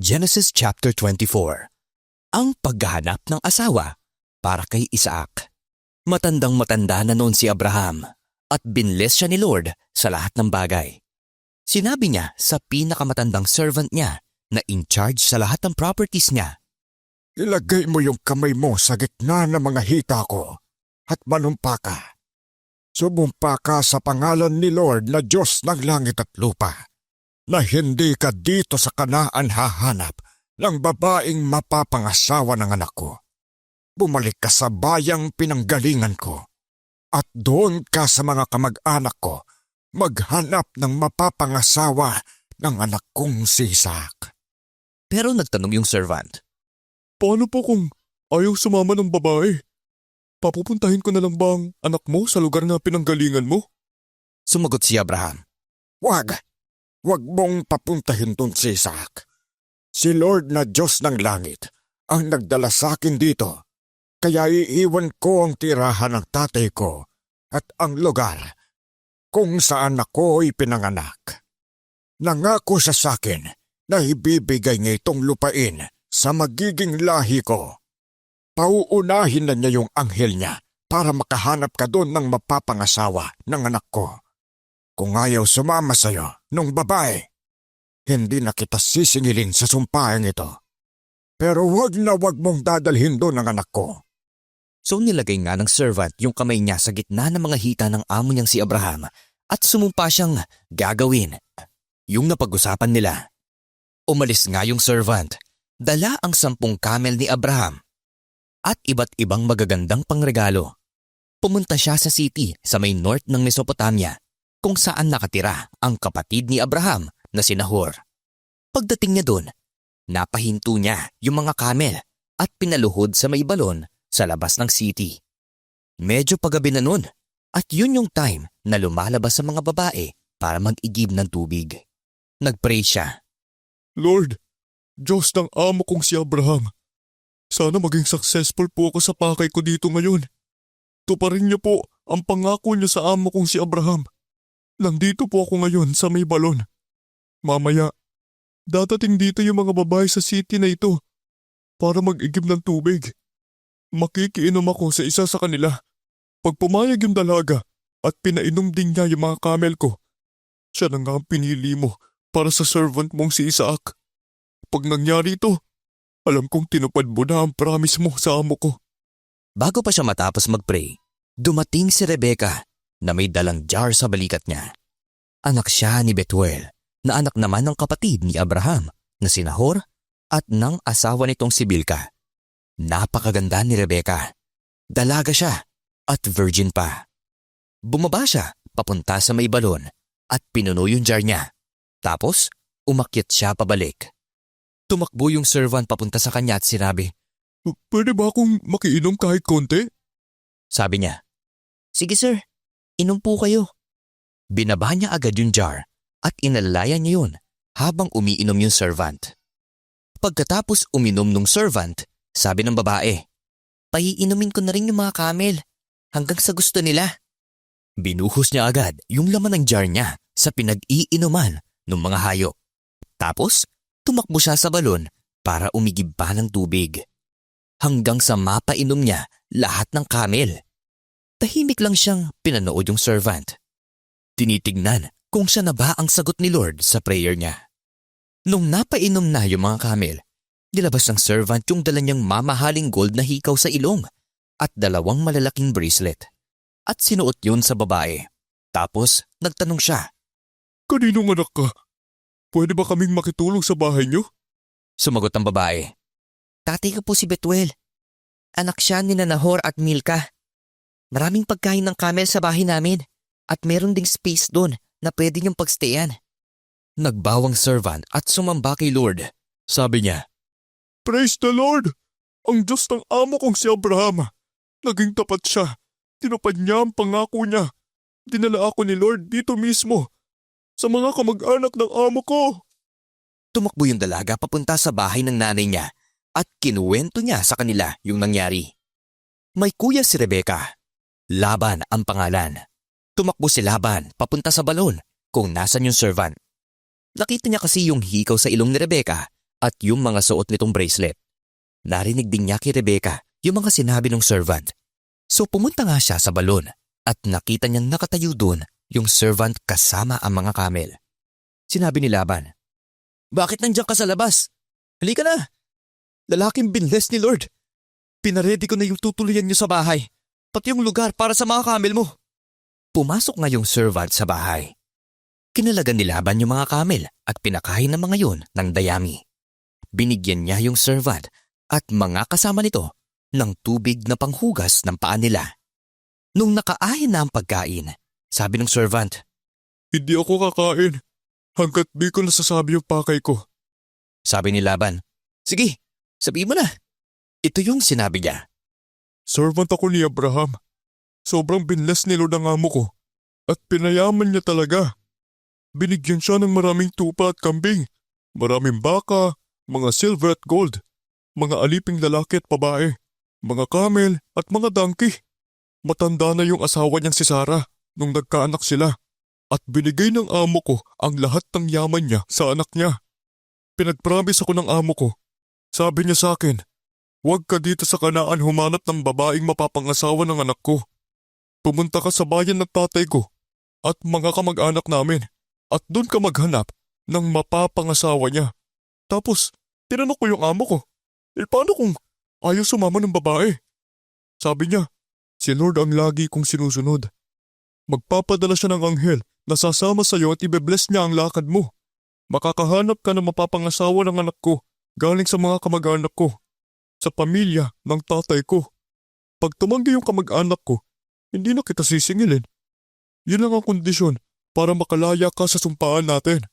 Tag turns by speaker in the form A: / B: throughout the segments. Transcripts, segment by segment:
A: Genesis chapter 24. Ang paghahanap ng asawa para kay Isaac. Matandang-matanda na noon si Abraham at binless siya ni Lord sa lahat ng bagay. Sinabi niya sa pinakamatandang servant niya na in charge sa lahat ng properties niya,
B: Ilagay mo yung kamay mo sa gitna ng mga hita ko at manumpa ka. Sumumpa ka sa pangalan ni Lord na Diyos ng langit at lupa, na hindi ka dito sa Kanaan hahanap ng babaeng mapapangasawa ng anak ko. Bumalik ka sa bayang pinanggalingan ko at doon ka sa mga kamag-anak ko maghanap ng mapapangasawa ng anak kong si Isaac.
A: Pero nagtanong yung servant,
C: Paano po kung ayaw sumama ng babae? Papupuntahin ko na lang ba ang anak mo sa lugar na pinanggalingan mo?
A: Sumagot si Abraham,
B: Wag mong papuntahin dun si Isaac. Si Lord na Diyos ng langit ang nagdala sa akin dito, kaya iiwan ko ang tirahan ng tatay ko at ang lugar kung saan ako'y pinanganak. Nangako siya sa akin na ibibigay niya itong lupain sa magiging lahi ko. Pauunahin na niya yung anghel niya para makahanap ka doon ng mapapangasawa ng anak ko. Kung ayaw sumama sa'yo nung babae, hindi na kita sisingilin sa sumpaang ito. Pero wag mong dadalhin doon ang anak ko.
A: So nilagay nga ng servant yung kamay niya sa gitna ng mga hita ng amo niyang si Abraham at sumumpa siyang gagawin yung napag-usapan nila. Umalis nga yung servant, dala ang 10 camel ni Abraham at iba't ibang magagandang pangregalo. Pumunta siya sa city sa may north ng Mesopotamia kung saan nakatira ang kapatid ni Abraham na si Nahor. Pagdating niya doon, napahinto niya yung mga camel at pinaluhod sa may balon sa labas ng city. Medyo pagabi na nun at yun yung time na lumalabas sa mga babae para mag-igib ng tubig. Nagpray siya.
C: Lord, Diyos ng amo kong si Abraham, sana maging successful po ako sa pakay ko dito ngayon. Tuparin niyo po ang pangako niyo sa amo kong si Abraham. Nandito po ako ngayon sa may balon. Mamaya, dadating dito yung mga babae sa city na ito para mag-igib ng tubig. Makikiinom ako sa isa sa kanila. Pag pumayag yung dalaga at pinainom din niya yung mga camel ko, siya na nga ang pinili mo para sa servant mong si Isaac. Pag nangyari ito, alam kong tinupad mo na ang promise mo sa amo ko.
A: Bago pa siya matapos mag-pray, dumating si Rebecca na may dalang jar sa balikat niya. Anak siya ni Betuel, na anak naman ng kapatid ni Abraham na si Nahor at ng asawa nitong si Bilka. Napakaganda ni Rebecca. Dalaga siya at virgin pa. Bumaba siya papunta sa may balon at pinuno yung jar niya. Tapos umakyat siya pabalik. Tumakbo yung servant papunta sa kanya at sinabi,
C: Pwede ba akong makiinom kahit konti?
A: Sabi niya, Sige sir, inom po kayo. Binaba niya agad yung jar at inalalayan niya yun habang umiinom yung servant. Pagkatapos uminom nung servant, sabi ng babae, Paiinumin ko na rin yung mga camel hanggang sa gusto nila. Binuhos niya agad yung laman ng jar niya sa pinag-iinuman ng mga hayop. Tapos, tumakbo siya sa balon para umigib pa ng tubig. Hanggang sa mapainom niya lahat ng camel. Tahimik lang siyang pinanood yung servant. Tinitignan kung siya na ba ang sagot ni Lord sa prayer niya. Nung napainom na yung mga camel, nilabas ng servant yung dala niyang mamahaling gold na hikaw sa ilong at 2 malalaking bracelet. At sinuot yun sa babae. Tapos nagtanong siya,
C: Kaninong anak ka? Pwede ba kaming makitulong sa bahay niyo?
A: Sumagot ang babae, Tatay ko po si Betuel. Anak siya ni Nahor at Milka. Maraming pagkain ng camel sa bahay namin at meron ding space doon na pwede niyong pagstayan. Nagbawang servant at sumamba kay Lord. Sabi niya,
C: Praise the Lord! Ang Diyos ng amo kong si Abraham. Naging tapat siya. Tinupad niya ang pangako niya. Dinala ako ni Lord dito mismo sa mga kamag-anak ng amo ko.
A: Tumakbo yung dalaga papunta sa bahay ng nanay niya at kinuwento niya sa kanila yung nangyari. May kuya si Rebecca. Laban ang pangalan. Tumakbo si Laban papunta sa balon kung nasan yung servant. Nakita niya kasi yung hikaw sa ilong ni Rebecca at yung mga suot nitong bracelet. Narinig din niya kay Rebecca yung mga sinabi ng servant. So pumunta nga siya sa balon at nakita niyang nakatayo doon yung servant kasama ang mga camel. Sinabi ni Laban, "Bakit nandiyan ka sa labas? Halika na! Lalaking binles ni Lord. Pinaredy ko na yung tutuluyan niyo sa bahay, pati yung lugar para sa mga camel mo." Pumasok nga yung servant sa bahay. Kinalagan ni Laban yung mga camel at pinakain ng mga yun ng dayami. Binigyan niya yung servant at mga kasama nito ng tubig na panghugas ng paa nila. Nung nakaahin na ang pagkain, sabi ng servant,
C: Hindi ako kakain hanggat di ko nasasabi yung pakay ko.
A: Sabi ni Laban, "Sige, sabihin mo na." Ito yung sinabi niya.
C: Servant ako ni Abraham. Sobrang binles ni Lord ang amo ko at pinayaman niya talaga. Binigyan siya ng maraming tupa at kambing, maraming baka, mga silver at gold, mga aliping lalaki at babae, mga camel at mga donkey. Matanda na yung asawa niyang si Sarah nung nagkaanak sila at binigay ng amo ko ang lahat ng yaman niya sa anak niya. Pinagpromise ako ng amo ko. Sabi niya sa akin, "Huwag ka dito sa Kanaan humanap ng babaeng mapapangasawa ng anak ko. Pumunta ka sa bayan ng tatay ko at mga kamag-anak namin at doon ka maghanap ng mapapangasawa niya." Tapos, tinanong ko yung amo ko, paano kung ayaw sumama ng babae? Sabi niya, si Lord ang lagi kong sinusunod. Magpapadala siya ng anghel na sasama sa iyo at ibe-bless niya ang lakad mo. Makakahanap ka ng mapapangasawa ng anak ko galing sa mga kamag-anak ko, sa pamilya ng tatay ko. Pag tumanggi yung kamag-anak ko, hindi na kita sisingilin. Yun lang ang kondisyon para makalaya ka sa sumpaan natin.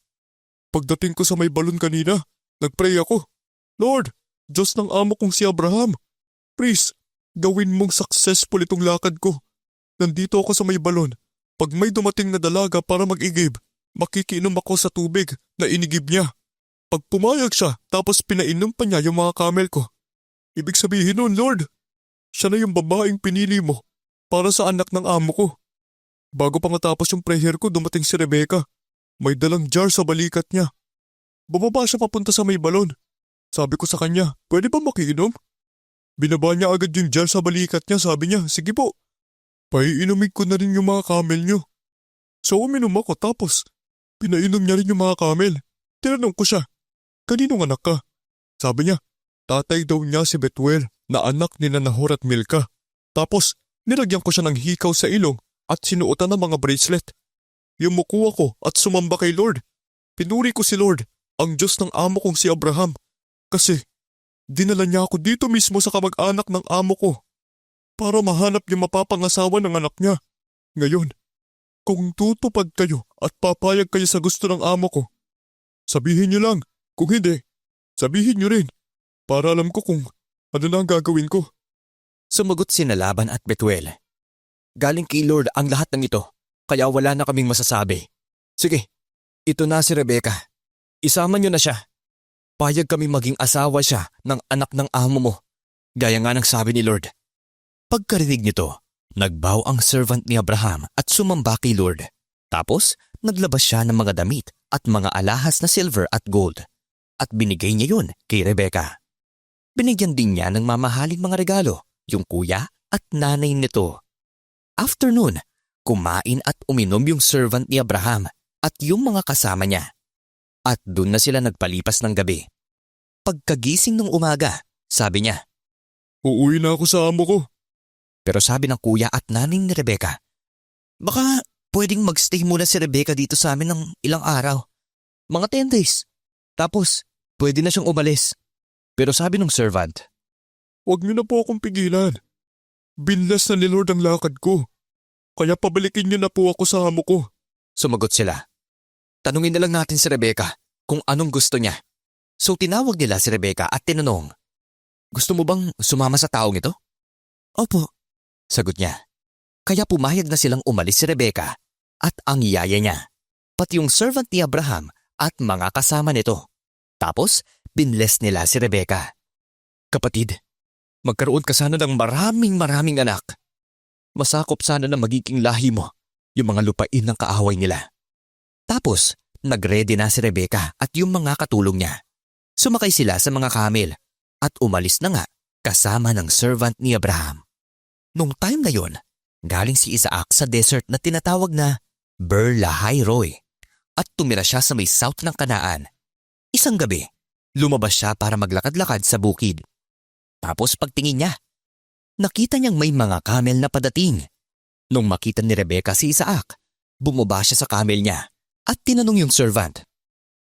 C: Pagdating ko sa may balon kanina, nagpray ako, "Lord, Diyos ng amo kong si Abraham, please, gawin mong successful itong lakad ko. Nandito ako sa may balon. Pag may dumating na dalaga para mag-igib, makikiinom ako sa tubig na inigib niya. Pag pumayag siya tapos pinainom pa niya yung mga camel ko, ibig sabihin nun, Lord, siya na yung babaeng pinili mo para sa anak ng amo ko." Bago pa matapos yung prayer ko, dumating si Rebecca. May dalang jar sa balikat niya. Bumaba siya papunta sa may balon. Sabi ko sa kanya, "Pwede ba makiinom?" Binaba niya agad yung jar sa balikat niya. Sabi niya, "Sige po, paiinumin ko na rin yung mga camel niyo." So uminom ako tapos pinainom niya rin yung mga camel. Tinanong ko siya, "Kaninong anak ka?" Sabi niya, tatay daw niya si Betuel na anak ni Nahor at Milka. Tapos nilagyan ko siya ng hikaw sa ilong at sinuotan ng mga bracelet. Yumuko ako at sumamba kay Lord. Pinuri ko si Lord, ang Diyos ng amo kong si Abraham, kasi dinala niya ako dito mismo sa kamag-anak ng amo ko para mahanap yung mapapangasawa ng anak niya. Ngayon, kung tutupad kayo at papayag kayo sa gusto ng amo ko, sabihin niyo lang. Kung hindi, sabihin niyo rin para alam ko kung ano na ang gagawin ko.
A: Sumagot sina Laban at Betuel, "Galing kay Lord ang lahat ng ito, kaya wala na kaming masasabi. Sige, ito na si Rebecca. Isama niyo na siya. Payag kami maging asawa siya ng anak ng amo mo, gaya nga ng sabi ni Lord." Pagkarinig nito, nagbow ang servant ni Abraham at sumamba kay Lord. Tapos, naglabas siya ng mga damit at mga alahas na silver at gold at binigay niya yun kay Rebecca. Binigyan din niya ng mamahaling mga regalo yung kuya at nanay nito. After nun, kumain at uminom yung servant ni Abraham at yung mga kasama niya. At dun na sila nagpalipas ng gabi. Pagkagising ng umaga, sabi niya,
C: Uuwi na ako sa amo ko.
A: pero sabi ng kuya at nanay ni Rebecca, "Baka pwedeng magstay muna si Rebecca dito sa amin ng ilang araw. Mga 10 days. Tapos, pwede na siyang umalis." Pero sabi ng servant,
C: Huwag niyo na po akong pigilan. Binles na ni Lord ang lakad ko. Kaya pabalikin niyo na po ako sa amo ko.
A: Sumagot sila, "Tanungin na lang natin si Rebecca kung anong gusto niya." So tinawag nila si Rebecca at tinanong, "Gusto mo bang sumama sa taong ito?" "Opo," sagot niya. Kaya pumayag na silang umalis si Rebecca at ang yaya niya, pati yung servant ni Abraham at mga kasama nito. Tapos binles nila si Rebecca. "Kapatid, magkaroon ka sana ng maraming anak. Masakop sana na magiging lahi mo yung mga lupain ng kaaway nila." Tapos nagready na si Rebecca at yung mga katulong niya. Sumakay sila sa mga camel at umalis na nga kasama ng servant ni Abraham. Nung time na yon, galing si Isaac sa desert na tinatawag na Ber-lahai-roi at tumira siya sa may south ng Kanaan. Isang gabi, lumabas siya para maglakad-lakad sa bukid. Tapos pagtingin niya, nakita niyang may mga camel na padating. Nung makita ni Rebecca si Isaac, bumaba siya sa camel niya at tinanong yung servant,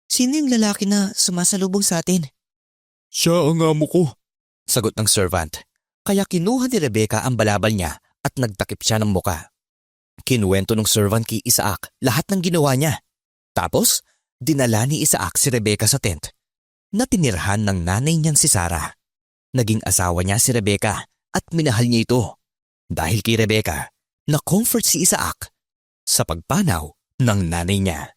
A: "Sino yung lalaki na sumasalubong sa atin?"
C: Siya ang amo ko.
A: Sagot ng servant. Kaya kinuha ni Rebecca ang balabal niya at nagtakip siya ng muka. Kinuwento ng servant kay Isaac lahat ng ginawa niya. Tapos, dinala ni Isaac si Rebecca sa tent na tinirhan ng nanay niyang si Sarah. Naging asawa niya si Rebecca at minahal niya ito. Dahil kay Rebecca, na-comfort si Isaac sa pagpanaw ng nanay niya.